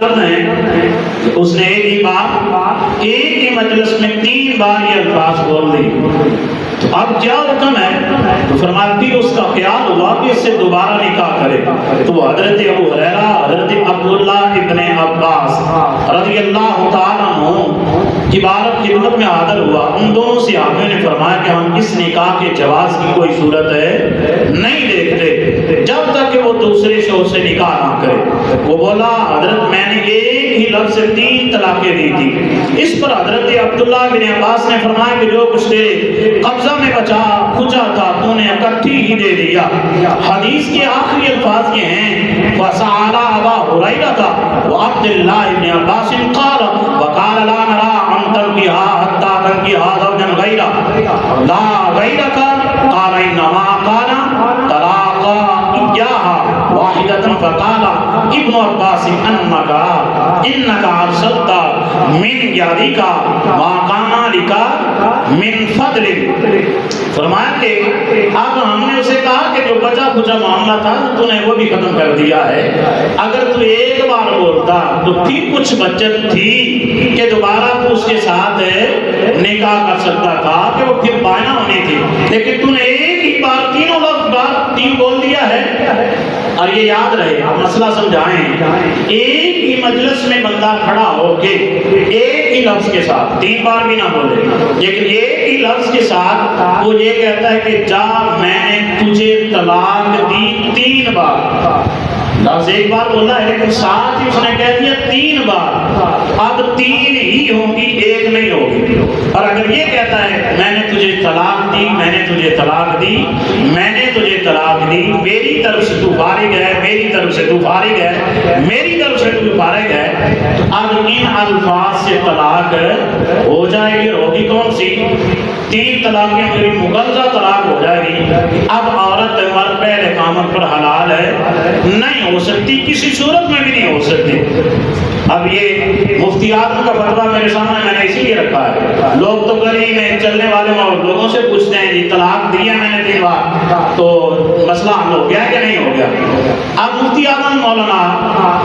اس نے ایک ہی بار ایک ہی مجلس میں 3 بار یہ الفاظ بول دی، تو اب کیا حکم ہے؟ تو فرماتی کہ اس کا خیال ہوا کہ اس سے دوبارہ نکاح کرے، تو وہ حضرت ابو ہریرہ، حضرت عبداللہ ابن عباس رضی اللہ تعالیٰ عنہ کی بارک خدمت میں حاضر ہوا۔ ان دونوں صحابیوں نے فرمایا کہ ہم اس نکاح کے جواز کی کوئی صورت ہے نہیں دیکھتے جب تک کہ وہ دوسرے شوہر سے نکاح نہ کرے۔ وہ بولا حضرت میں نے ایک ہی لفظ سے 3 طلاقیں دی تھی۔ اس پر حضرت عبداللہ بن عباس نے فرمایا کہ جو کچھ تیرے قبضہ میں بچا کچا تھا تو نے اکٹھی ہی دے دیا۔ حدیث کے آخری الفاظ یہ ہیں وَسَعَلَ أَبَا هُرَيْرَةَ وَعَبْدِ اللَّهِ بْنِ عَبَّاسٍ قَالَ وَقَالَ لَا نَرَىٰ أَن تَنكِحَا حَتَّىٰ تَنكِحَا زَوْجًا غَيْرَهُ لَا غَيْرَكَ قَالَ إِنَّمَا كَانَ طَلَاقًا إِيَّاهَا وَاحِدَةً فَقَالَ ابن عباس إنك أرسلت من يدك ما كان لك من فضل۔ فرمایا کہ اب ہم نے اسے کہا کہ جو بچا کچا معاملہ تھا تو نے وہ بھی ختم کر دیا ہے، اگر تو ایک بار بولتا تو پھر کچھ بچت تھی کہ دوبارہ تو اس کے ساتھ نکاح کر سکتا تھا کہ وہ پھر بائنا ہونی تھی، لیکن تو نے ایک ہی بار 3 لفظ بار 3 بول دیا ہے۔ اور یہ یاد رہے، مسئلہ سمجھائیں، ایک ہی مجلس میں بندہ کھڑا ہو کے ایک ہی لفظ کے ساتھ 3 بار بھی نہ بولے، لیکن ایک ہی لفظ کے ساتھ وہ یہ کہتا ہے کہ جا میں نے تجھے طلاق دی 3 بار۔ لفظ ایک بار بولا ہے لیکن ساتھ ہی اس نے کہہ دیا 3 بار، اب 3 ہی ہوں گی، ایک نہیں ہوگی۔ اور اگر یہ کہتا ہے میں نے تجھے طلاق دی، میں نے تجھے طلاق دی، میں نے تجھے طلاق دی، میری طرف سے تو فارغ ہے، میری طرف سے تو فارغ ہے، میری طرف سے تو فارغ ہے، تو اب ان الفاظ سے طلاق ہو جائے گی۔ ہوگی کون سی؟ 3 طلاقیں میری مغلظہ طلاق ہو جائے گی۔ اب عورت مرد پہل اقامت پر حلال ہے نہیں ہو سکتی، کسی صورت میں بھی نہیں ہو سکتی۔ اب یہ مفتی اعظم کا فتویٰ میرے سامنے میں نے اسی لیے رکھا ہے۔ لوگ تو گلی میں چلنے والے لوگوں سے پوچھتے ہیں جی طلاق دی ہے میں نے 3 بار، تو مسئلہ حل ہو گیا کہ نہیں ہو گیا؟ اب مفتی اعظم مولانا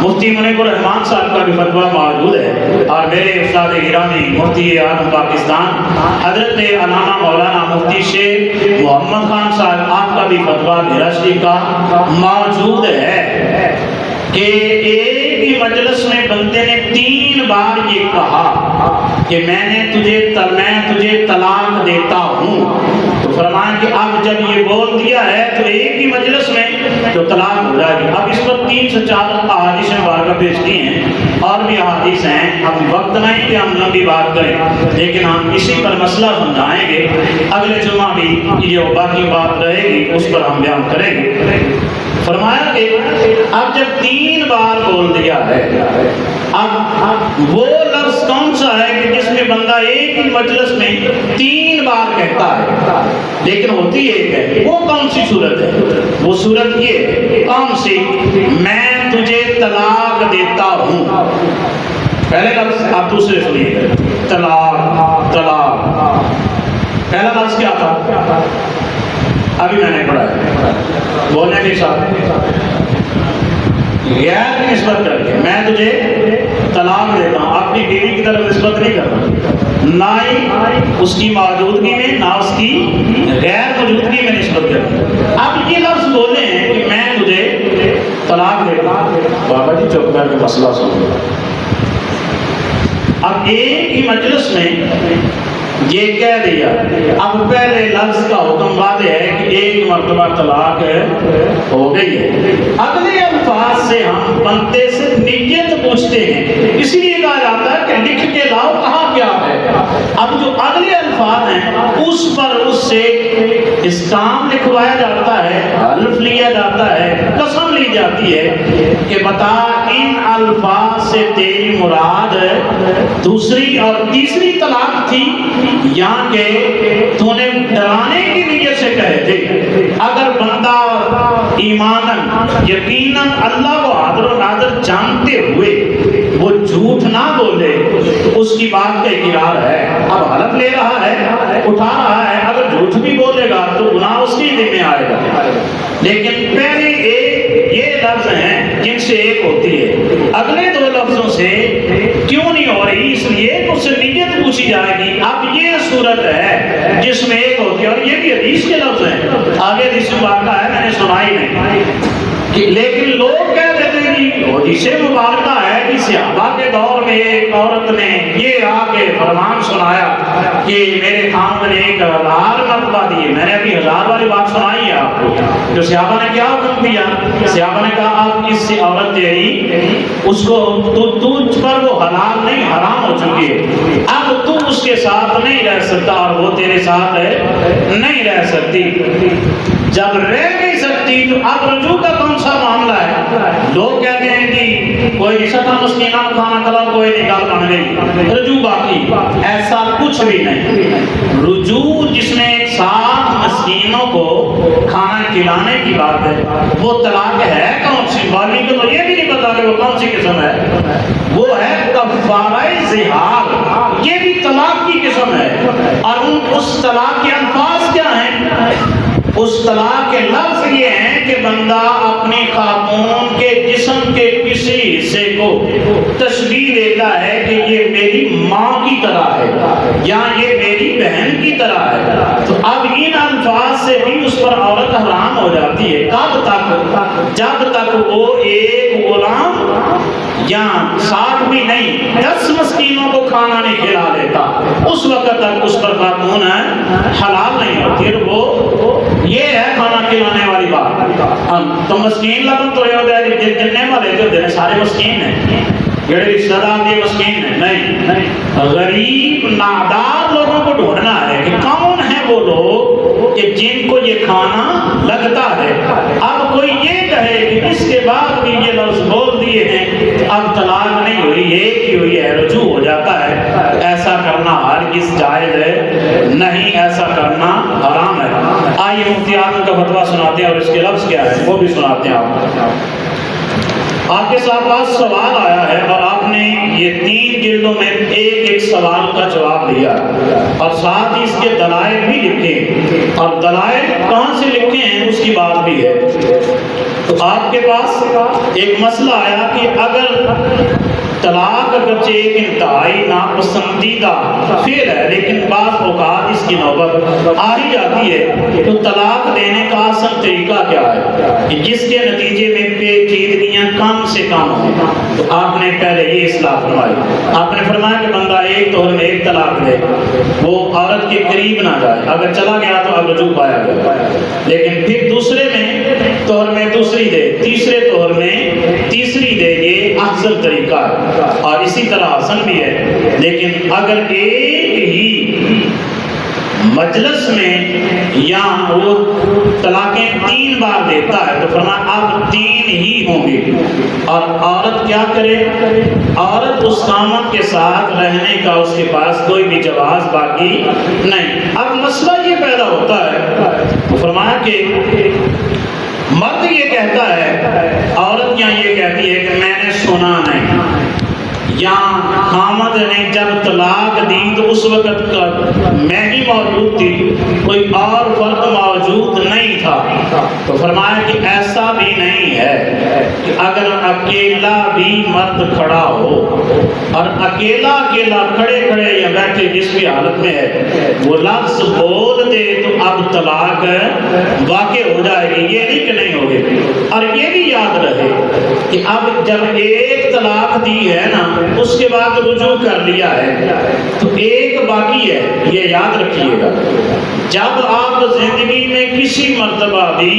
مفتی منیب الرحمان صاحب کا بھی فتویٰ موجود ہے، اور میرے استاد گرامی مفتی اعظم پاکستان حضرت علامہ مولانا مفتی شیخ محمد خان صاحب آپ کا بھی فتویٰ میرا شریف کا موجود ہے کہ ایک ہی مجلس میں بندے نے 3 بار یہ کہا کہ میں تجھے طلاق دیتا ہوں، تو فرمایا کہ اب جب یہ بول دیا ہے تو ایک ہی مجلس میں تو طلاق ہو جائے گی۔ اب اس پر 3 سے 4 احادیث مبارکہ پیش کی ہیں، اور بھی احادیث ہیں، اب وقت نہیں کہ ہم لمبی بات کریں، لیکن ہم اسی پر مسئلہ سمجھائیں گے۔ اگلے جمعہ بھی یہ باقی بات رہے گی، اس پر ہم بیان کریں گے۔ فرمایا کہ اب جب 3 بار بول دیا ہے، اب وہ لفظ کون سا ہے کہ جس میں بندہ ایک ہی مجلس میں 3 بار کہتا ہے لیکن ہوتی ایک ہے، وہ کون سی صورت ہے؟ وہ صورت یہ کون سی؟ میں تجھے طلاق دیتا ہوں۔ پہلے لفظ آپ دوسرے سنیے، طلاق طلاق۔ پہلا لفظ کیا تھا؟ ابھی میں نے پڑھا ہے، بولنے کے ساتھ غیر کی نسبت کر کے میں تجھے طلاق دیتا ہوں، اپنی بیوی کی طرف نسبت نہیں کرتا، نہ ہی اس کی موجودگی میں نہ اس کی غیر موجودگی میں نسبت کرتا۔ اب یہ لفظ بولے ہیں کہ میں تجھے طلاق دیتا ہوں، بابا جی چپ کر کے مسئلہ سنو۔ اب ایک ہی مجلس میں یہ کہہ دیا، اب پہلے لفظ کا حکم واضح ہے کہ ایک مرتبہ طلاق ہو گئی ہے۔ اگلے الفاظ سے ہم بندے سے نیت پوچھتے ہیں، اسی لیے کہا جاتا ہے کہ لکھ کے لاؤ کہاں کیا ہے۔ اب جو اگلے الفاظ ہیں اس پر اس سے استعمال لکھوایا جاتا ہے، حلف لیا جاتا ہے، قسم لی جاتی ہے کہ بتا ان الفاظ سے تیری مراد دوسری اور تیسری طلاق تھی یا کہ تو نے ڈرانے کی نیت سے کہے تھے۔ اگر بندہ ایماناً یقیناً اللہ کو حاضر و ناظر جانتے ہوئے وہ جھوٹ نہ بولے تو اس کی بات کا اقرار ہے، اب حلف لے رہا ہے، اٹھا رہا ہے، اگر جھوٹ بھی بولے گا تو گناہ اس کی ذمہ آئے گا۔ لیکن پہلے ایک یہ لفظ ہیں جن سے ایک ہوتی ہے، اگلے 2 لفظوں سے کیوں نہیں ہو رہی؟ اس لیے اس سے نیت پوچھی جائے گی۔ اب یہ صورت ہے جس میں ایک ہوتی ہے، اور یہ بھی حدیث کے لفظ ہیں، آگے حدیث مبارکہ ہے، میں نے سنائی نہیں، لیکن لوگ کہہ دیتے ہیں کہ حدیث مبارکہ ہے کہ صحابہ کے دور میں ایک عورت نے یہ آ کے فرمان سنایا کہ میرے خامد نے 1000 مرتبہ دیے۔ میں نے ابھی 1000 والی بات سنائی ہے آپ کو، جو صحابہ نے کیا حکم دیا؟ صحابہ نے کہا اب کس سے عورت تیری اس کو تجھ پر وہ حلال نہیں، حرام ہو چکی ہے، اب تو اس کے ساتھ نہیں رہ سکتا اور وہ تیرے ساتھ نہیں رہ سکتی۔ جب رہ نہیں سکتی تو اب رجوع کا کون سا معاملہ ہے؟ لوگ کہتے ہیں کہ کوئی نہیں سکا مسکینہ کھانا کھلا، کوئی نکال بن گئی، رجوع باقی۔ ایسا کچھ بھی نہیں۔ رجوع جس میں 7 مسکینوں کو کھانا کھلانے کی بات ہے، وہ طلاق ہے کون سی؟ مولوی کو تو یہ بھی نہیں پتا کہ وہ کون سی قسم ہے، وہ ہے کفارہ زہار، یہ بھی طلاق کی قسم ہے۔ اور اس طلاق کے الفاظ کیا ہیں؟ اس طلاق کے لفظ یہ ہیں کہ بندہ اپنی خاتون کے جسم کے کسی حصے کو تشبیہ دیتا ہے کہ یہ میری ماں کی طرح ہے یا یہ میری بہن کی طرح ہے، تو اب ان الفاظ سے بھی اس پر عورت حرام ہو جاتی ہے۔ کب تک؟ جب تک وہ ایک غلام یا 60 بھی نہیں 10 مسکینوں کو کھانا نہیں کھلا دیتا، اس وقت تک اس پر خاتون حلال نہیں ہوتی۔ پھر وہ یہ ہے کھانا کھلانے والی بات۔ تو مسکین لگن تو یہ ہوتا ہے کہ جتنے والے جو سارے مسکین ہیں، جڑے رشتہ دار بھی مسکین ہیں، نہیں، غریب نادار لوگوں کو ڈھونڈنا ہے کہ کون ہیں وہ لوگ کہ جن کو یہ کھانا لگتا ہے۔ اب کوئی یہ کہے کہ اس کے بعد بھی یہ لفظ بول دیے ہیں اب طلاق نہیں ہوئی، ایک ہی ہوئی ہے، رجوع ہو جاتا ہے، ایسا کرنا ہرگز جائز ہے نہیں، ایسا کرنا حرام ہے۔ آئیے مفتی اعظم کا فتویٰ سناتے ہیں اور اس کے لفظ کیا ہے وہ بھی سناتے ہیں آپ کے ساتھ پاس سوال آیا ہے اور آپ نے یہ 3 جلدوں میں ایک سوال کا جواب دیا اور ساتھ ہی اس کے دلائل بھی لکھے، اور دلائل کہاں سے لکھے ہیں اس کی بات بھی ہے۔ تو آپ کے پاس ایک مسئلہ آیا کہ اگر طلاق اگرچہ ایک انتہائی ناپسندیدہ فعل ہے لیکن بعض اوقات اس کی نوبت آ ہی جاتی ہے، تو طلاق دینے کا آسان طریقہ کیا ہے کہ جس کے نتیجے میں پیچیدگیاں کم سے کم ہوں؟ تو آپ نے پہلے یہ اصلاح فرمائی، آپ نے فرمایا کہ بندہ ایک طور میں ایک طلاق دے، وہ عورت کے قریب نہ جائے، اگر چلا گیا تو اب رجوع پایا گیا، لیکن پھر دوسرے میں طور میں دوسری دے، تیسرے طور میں تیسری دے، یہ احسن طریقہ ہے اور اسی طرح آسان بھی ہے۔ لیکن اگر ایک ہی مجلس میں یا وہ طلاقیں 3 بار دیتا ہے تو فرمایا اب 3 ہی ہوں گے، اور عورت کیا کرے؟ عورت اس خامد کے ساتھ رہنے کا اس کے پاس کوئی بھی جواز باقی نہیں۔ اب مسئلہ یہ پیدا ہوتا ہے، تو فرمایا کہ مرد یہ کہتا ہے، عورت کیا یہ کہتی ہے کہ میں نے سنا نہیں، یا خامد نے جب طلاق دی تو اس وقت میں ہی موجود تھی، کوئی اور فرد موجود نہیں تھا۔ تو فرمایا کہ ایسا بھی نہیں ہے کہ اگر اکیلا بھی مرد کھڑا ہو اور اکیلا کھڑے یا بیٹھے جس بھی حالت میں ہے وہ لفظ بول دے تو اب طلاق واقع ہو جائے گی، یہ نہیں کہ نہیں ہوگی۔ اور یہ بھی یاد رہے کہ اب جب ایک طلاق دی ہے نا، اس کے بعد رجوع کر لیا ہے تو ایک باقی ہے، یہ یاد رکھیے گا۔ جب آپ زندگی میں کسی مرتبہ بھی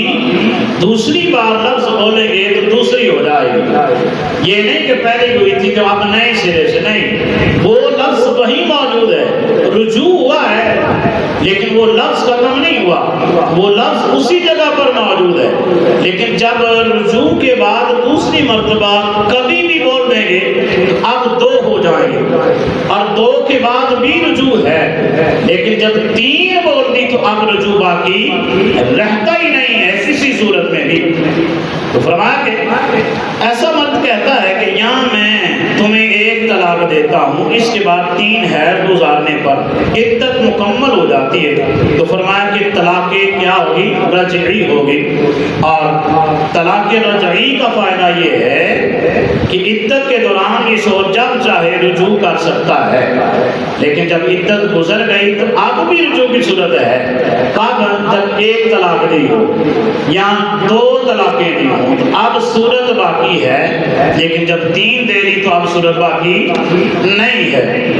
دوسری بار لفظ بولیں گے تو دوسری ہو جائے گی، یہ نہیں کہ پہلے ہوئی تھی تو آپ نئے سرے سے، نہیں، وہ لفظ وہی موجود ہے، رجوع ہوا ہے لیکن وہ لفظ ختم نہیں ہوا، وہ لفظ اسی جگہ پر موجود ہے، لیکن جب رجوع کے بعد دوسری مرتبہ کبھی بھی بول دیں گے تو اب 2 ہو جائیں گے، اور 2 کے بعد بھی رجوع ہے، لیکن جب 3 بول دی تو اب رجوع باقی رہتا ہی نہیں ہے کسی صورت میں بھی۔ تو فرمایا کہ ایسا مرد کہتا ہے کہ یہاں میں تمہیں ایک طلاق طلاق دیتا ہوں، اس کے بعد 3 حیض گزارنے پر عدت مکمل ہو جاتی ہے، تو فرمایا کہ طلاق کیا ہوگی؟ رجعی ہوگی۔ اور طلاق رجعی کا فائدہ یہ ہے کہ عدت کے دوران یہ شوہر جب چاہے رجوع کر سکتا ہے، لیکن جب عدت گزر گئی تو اب بھی رجوع کی صورت ہے۔ کب؟ جب 1 طلاق دی ہو یا 2 طلاقیں دی ہوں تو اب صورت باقی ہے، لیکن جب 3 دے دی تو اب صورت باقی نہیں ہے۔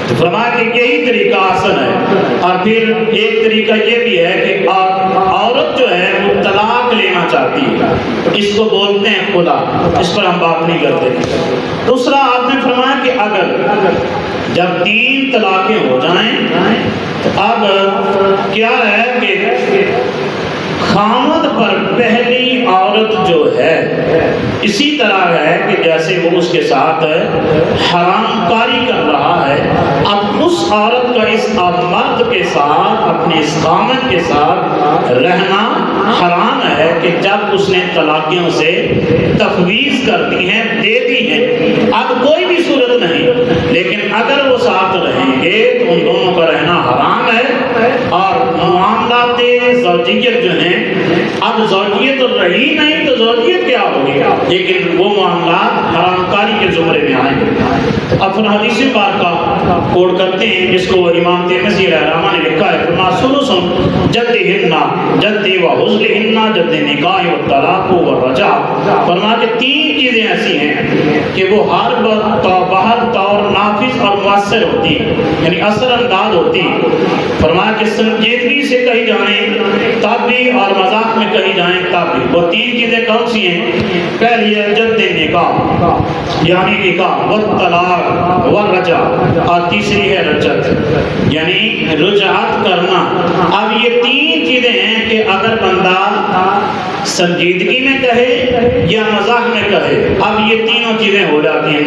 تو فرمایا کہ یہی طریقہ آسن ہے۔ اور پھر ایک طریقہ یہ بھی ہے کہ عورت جو ہے وہ طلاق لینا چاہتی ہے، اس کو بولتے ہیں خلا، اس پر ہم بات نہیں کرتے۔ دوسرا آپ نے فرمایا کہ اگر جب 3 طلاقیں ہو جائیں تو اب کیا ہے کہ خامد پر پہلی عورت جو ہے اسی طرح ہے کہ جیسے وہ اس کے ساتھ حرام کاری کر رہا ہے، اب اس عورت کا اس مرد کے ساتھ، اپنے اس خامد کے ساتھ رہنا حرام ہے کہ جب اس نے طلاقوں سے تفویض کر دی ہیں، دے دی ہیں، اب کوئی بھی صورت نہیں، لیکن اگر وہ ساتھ رہیں گے تو ان دونوں کا رہنا حرام ہے۔ اور معاملات زوجیت جو ہیں، اب زوجیت تو رہی نہیں تو زوجیت کیا ہوگی، لیکن وہ معاملات حرام کاری کے زمرے میں آئیں گے۔ اب حدیث پاک کا کوڈ کرتے ہیں، جس کو امام ترمذی علیہ رحمہ نے لکھا ہے، فرمایا سلسن جدہن جدی و حزلہن جد نکاح و طلاق و رجع۔ فرمایا کہ 3 چیزیں ایسی ہیں کہ وہ ہر بہر طور نافذ اور مؤثر ہوتی ہیں، یعنی اثر انداز ہوتی ہیں۔ فرمایا کہ سنجیدگی سے کہی جائیں تب بھی اور مذاق میں کہی جائیں تب بھی۔ وہ 3 چیزیں کون سی ہیں؟ پہلی ہے جد نکاح یعنی نکاح و طلاق و رجع، اور تیسری ہے رجعت یعنی رجعت کرنا۔ اب یہ 3 چیزیں ہیں کہ اگر بندہ سنجیدگی میں کہے یا مذاق میں کہے، اب یہ تینوں چیزیں ہو جاتی ہیں۔